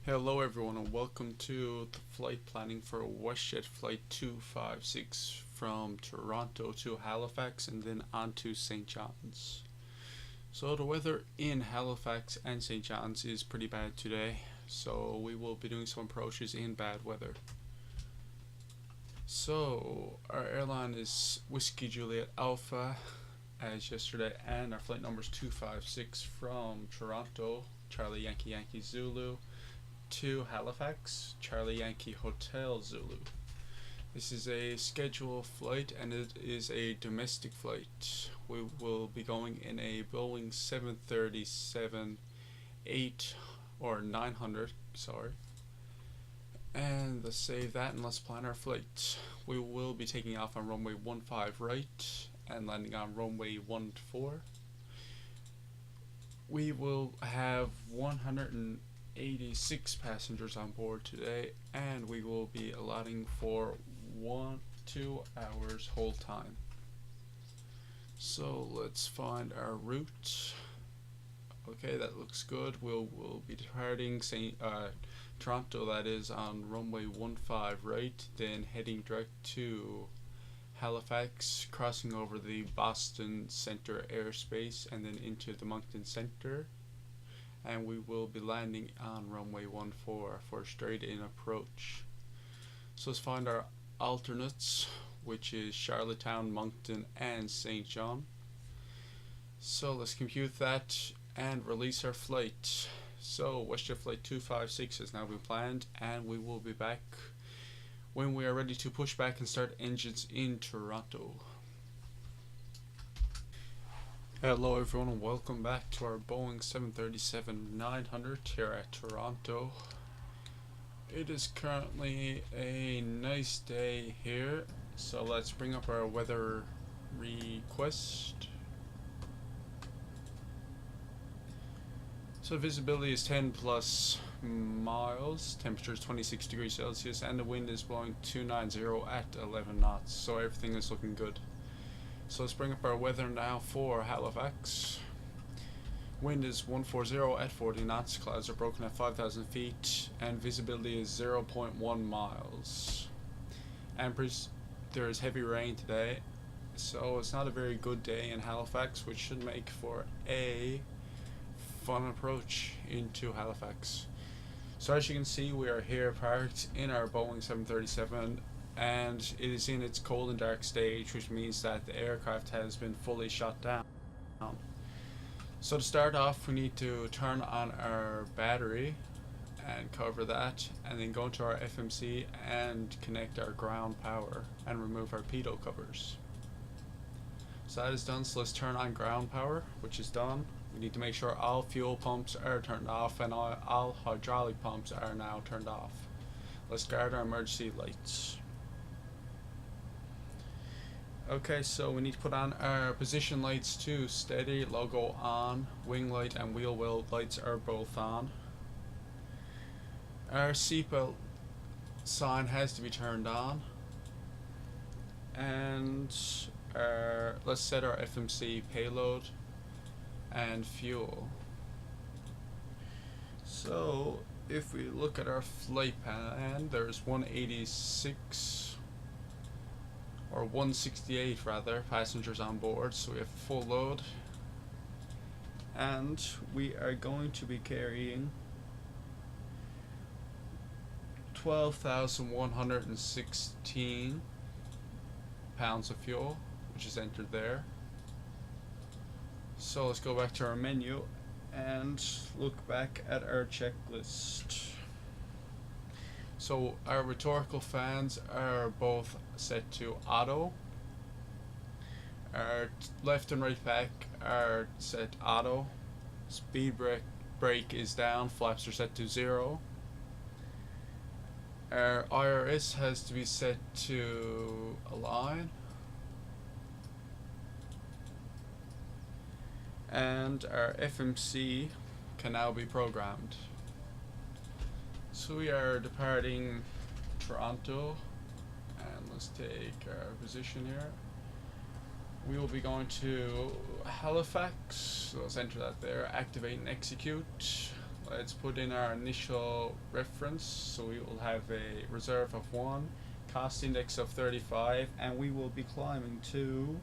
Hello everyone and welcome to the flight planning for WestJet Flight 256 from Toronto to Halifax and then on to St. John's. So the weather in Halifax and St. John's is pretty bad today, so we will be doing some approaches in bad weather. So our airline is Whiskey Juliet Alpha as yesterday, and our flight number is 256 from Toronto, Charlie Yankee Yankee Zulu, to Halifax, Charlie Yankee Hotel Zulu. This is a scheduled flight and it is a domestic flight. We will be going in a Boeing 737 8 or 900, sorry. And let's save that and let's plan our flight. We will be taking off on runway 15 right and landing on runway 14. We will have 186 passengers on board today, and we will be allotting for 2 hours hold time. So let's find our route. Okay, that looks good. We'll be departing Toronto, that is, on runway 15 right, then heading direct to Halifax, crossing over the Boston Center airspace and then into the Moncton Center, and we will be landing on runway 14 for a straight in approach. So let's find our alternates, which is Charlottetown, Moncton, and St. John. So let's compute that and release our flight. So WestJet Flight 256 has now been planned, and we will be back when we are ready to push back and start engines in Toronto. Hello everyone and welcome back to our Boeing 737-900 here at Toronto. It is currently a nice day here, so let's bring up our weather request. So visibility is 10 plus miles, temperature is 26 degrees Celsius, and the wind is blowing 290 at 11 knots, so everything is looking good. So let's bring up our weather now for Halifax. Wind is 140 at 40 knots, clouds are broken at 5,000 feet, and visibility is 0.1 miles. And there is heavy rain today, so it's not a very good day in Halifax, which should make for a fun approach into Halifax. So as you can see, we are here parked in our Boeing 737, and it is in its cold and dark stage, which means that the aircraft has been fully shut down. So to start off, we need to turn on our battery and cover that, and then go into our FMC and connect our ground power and remove our pitot covers. So that is done, so let's turn on ground power, which is done. We need to make sure all fuel pumps are turned off and all hydraulic pumps are now turned off. Let's guard our emergency lights. Okay, so we need to put on our position lights too. Steady, logo on, wing light and wheel well lights are both on. Our seatbelt sign has to be turned on. And let's set our FMC payload and fuel. So if we look at our flight plan, there's 186 or 168 rather passengers on board, so we have full load, and we are going to be carrying 12,116 pounds of fuel, which is entered there. So let's go back to our menu and look back at our checklist. So our rhetorical fans are both set to auto. Our left and right pack are set auto. Speed brake is down, flaps are set to 0. Our IRS has to be set to align. And our FMC can now be programmed. So we are departing Toronto, and let's take our position here. We will be going to Halifax, so let's enter that there, activate and execute. let's put in our initial reference. So we will have a reserve of 1, cost index of 35, and we will be climbing to,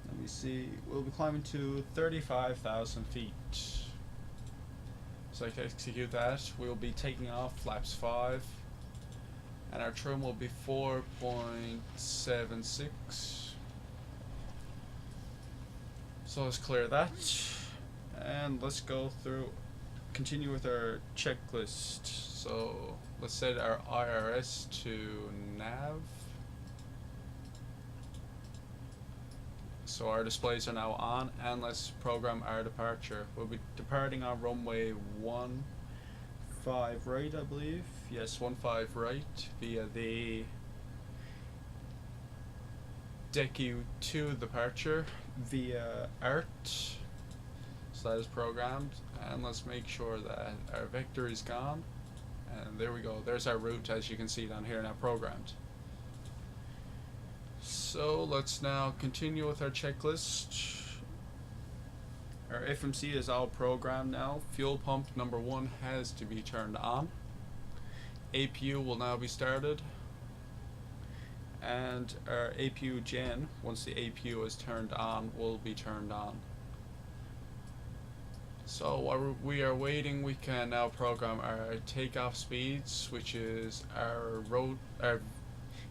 let me see, we'll be climbing to 35,000 feet. So I can execute that. We'll be taking off flaps 5, and our trim will be 4.76. So let's clear that, and let's go through, continue with our checklist. So let's set our IRS to nav. So our displays are now on, and let's program our departure. We'll be departing on runway 15 right, I believe. Yes, 15 right via the DECU2 departure via ART. So that is programmed, and let's make sure that our vector is gone. And there we go. There's our route, as you can see down here, now programmed. So let's now continue with our checklist. Our FMC is all programmed now. Fuel pump number 1 has to be turned on. APU will now be started. And our APU gen, once the APU is turned on, will be turned on. So while we are waiting, we can now program our takeoff speeds, which is our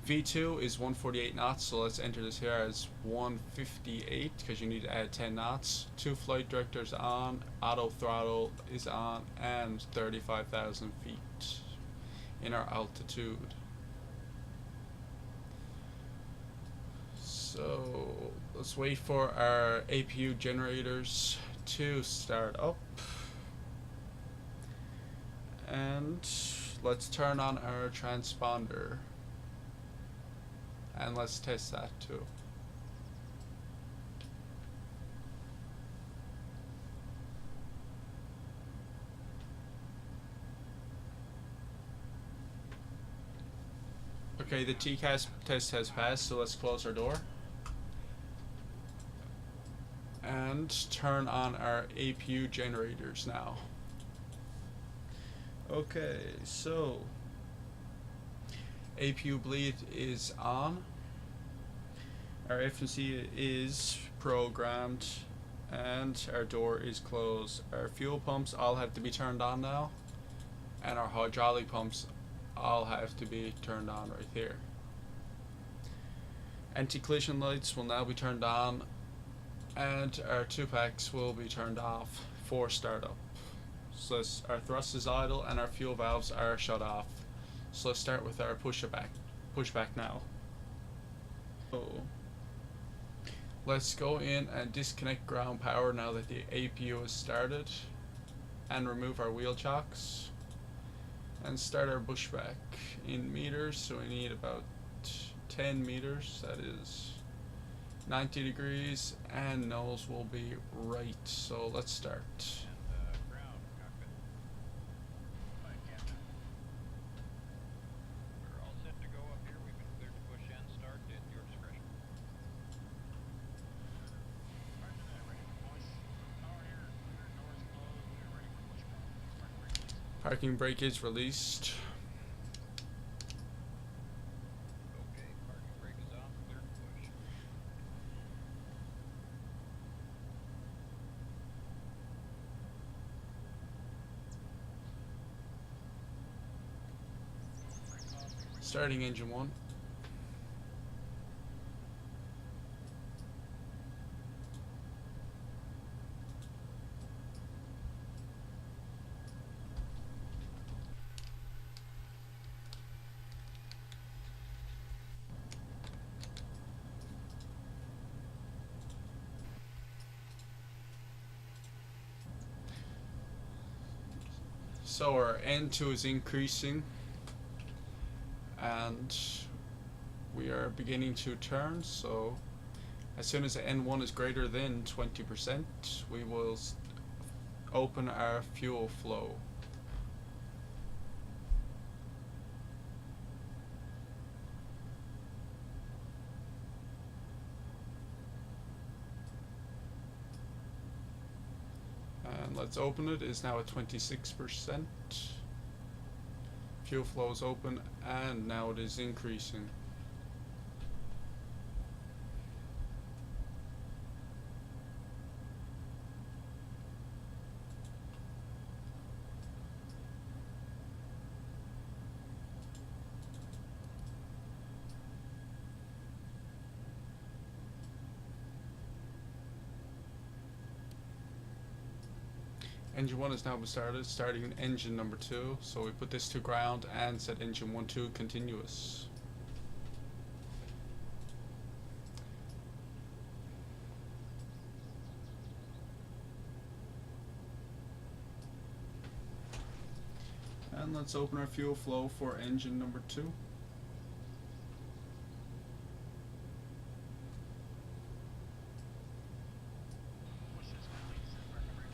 V2 is 148 knots, so let's enter this here as 158 because you need to add 10 knots. 2 flight directors on, auto throttle is on, and 35,000 feet in our altitude. So let's wait for our APU generators to start up, and let's turn on our transponder, and let's test that too. Okay, the TCAS test has passed, so let's close our door and turn on our APU generators now. Okay, so APU bleed is on, our FMC is programmed, and our door is closed. Our fuel pumps all have to be turned on now, and our hydraulic pumps all have to be turned on right here. Anti-collision lights will now be turned on, and our 2 packs will be turned off for startup. So our thrust is idle and our fuel valves are shut off. So let's start with our pushback now. So let's go in and disconnect ground power now that the APU is started, and remove our wheel chocks and start our pushback in meters. So we need about 10 meters, that is 90 degrees, and nose will be right. So let's start. Ground cockpit. Hi, Captain. We're all set to go up here. We've been cleared to push and start at your discretion. Roger that. Ready for push. Power air, clear, doors closed. We're ready for pushback. Parking brake is released. Okay, parking brake is off. Clear to push. Starting engine 1. So our N2 is increasing, and we are beginning to turn. So as soon as N1 is greater than 20%, we will open our fuel flow. And let's open it. It's now at 26%. Fuel flow is open, and now it is increasing. Engine 1 is now started, starting engine number 2. So we put this to ground and set engine 1 to continuous. And let's open our fuel flow for engine number 2.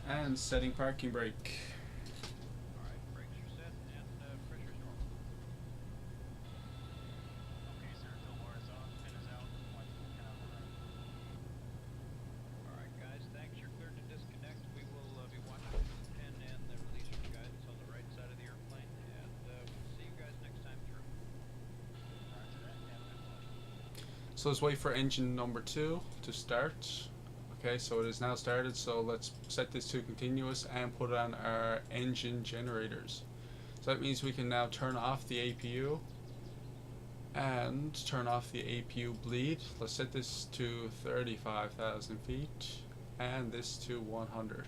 And setting parking brake. Alright, brakes are set and pressure's normal. Okay, sir, fill bar is on, pin is out, watch the pin on the right. Alright guys, thanks, you're cleared to disconnect. We will be watching the pin and the release guidance on the right side of the airplane, and we'll see you guys next time through. Roger that, have a good one. So let's wait for engine number 2 to start. Okay, so it is now started, so let's set this to continuous and put on our engine generators. So that means we can now turn off the APU and turn off the APU bleed. Let's set this to 35,000 feet and this to 100.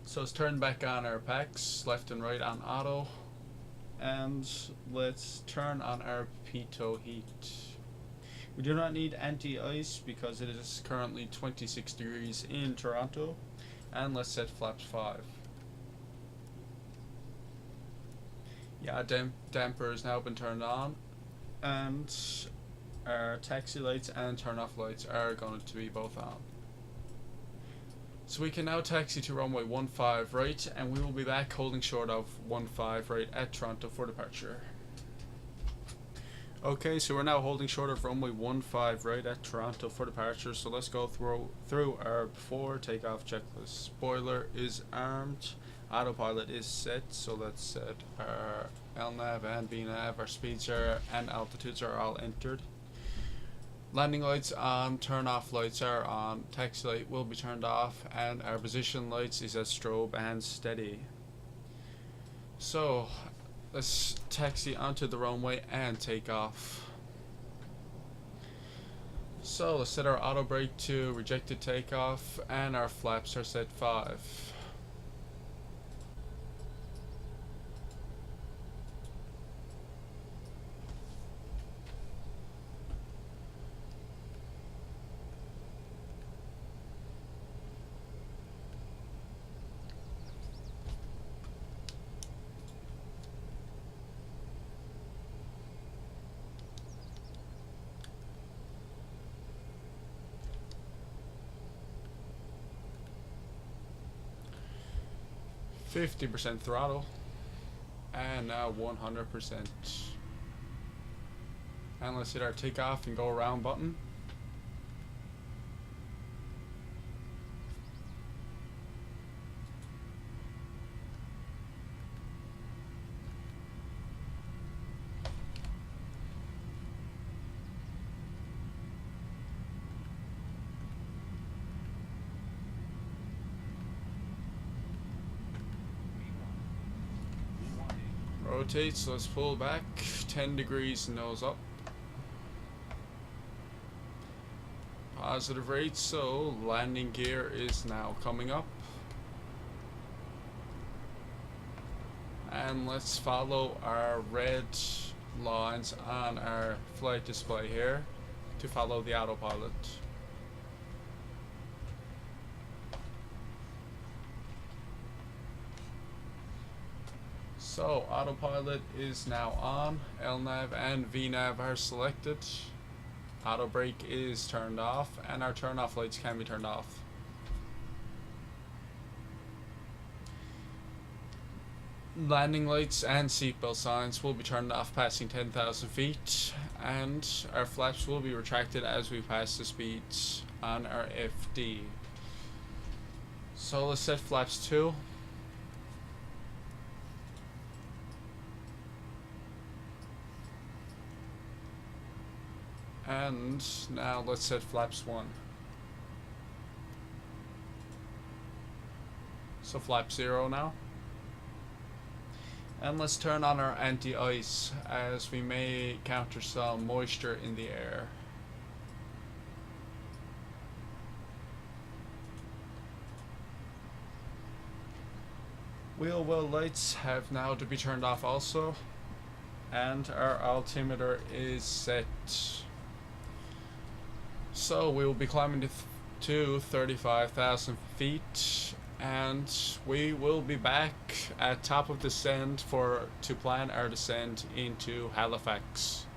So let's turn back on our packs, left and right on auto, and let's turn on our pitot heat. We do not need anti-ice because it is currently 26 degrees in Toronto, and let's set flaps 5. Yeah, damper has now been turned on, and our taxi lights and turn off lights are going to be both on. So we can now taxi to runway 15 right, and we will be back holding short of 15 right at Toronto for departure. Okay, so we're now holding short of runway 15 right at Toronto for departure, so let's go through our before takeoff checklist. Spoiler is armed, autopilot is set, so let's set our LNAV and VNAV, our speeds are and altitudes are all entered. Landing lights on, turn off lights are on, taxi light will be turned off, and our position lights is at strobe and steady. So let's taxi onto the runway and take off. So let's set our auto brake to rejected takeoff, and our flaps are set 5. %, throttle, and now 100%. And let's hit our takeoff and go around button. Rotate, so let's pull back 10 degrees nose up. Positive rate, so landing gear is now coming up. And let's follow our red lines on our flight display here to follow the autopilot. So autopilot is now on, LNAV and VNAV are selected, auto brake is turned off, and our turn off lights can be turned off. Landing lights and seatbelt signs will be turned off passing 10,000 feet, and our flaps will be retracted as we pass the speeds on our FD. So let's set flaps 2. And now let's set flaps 1. So flap 0 now. And let's turn on our anti-ice as we may encounter some moisture in the air. Wheel well lights have now to be turned off also. And our altimeter is set. So we will be climbing to 35,000 feet. And we will be back at top of descent to plan our descent into Halifax.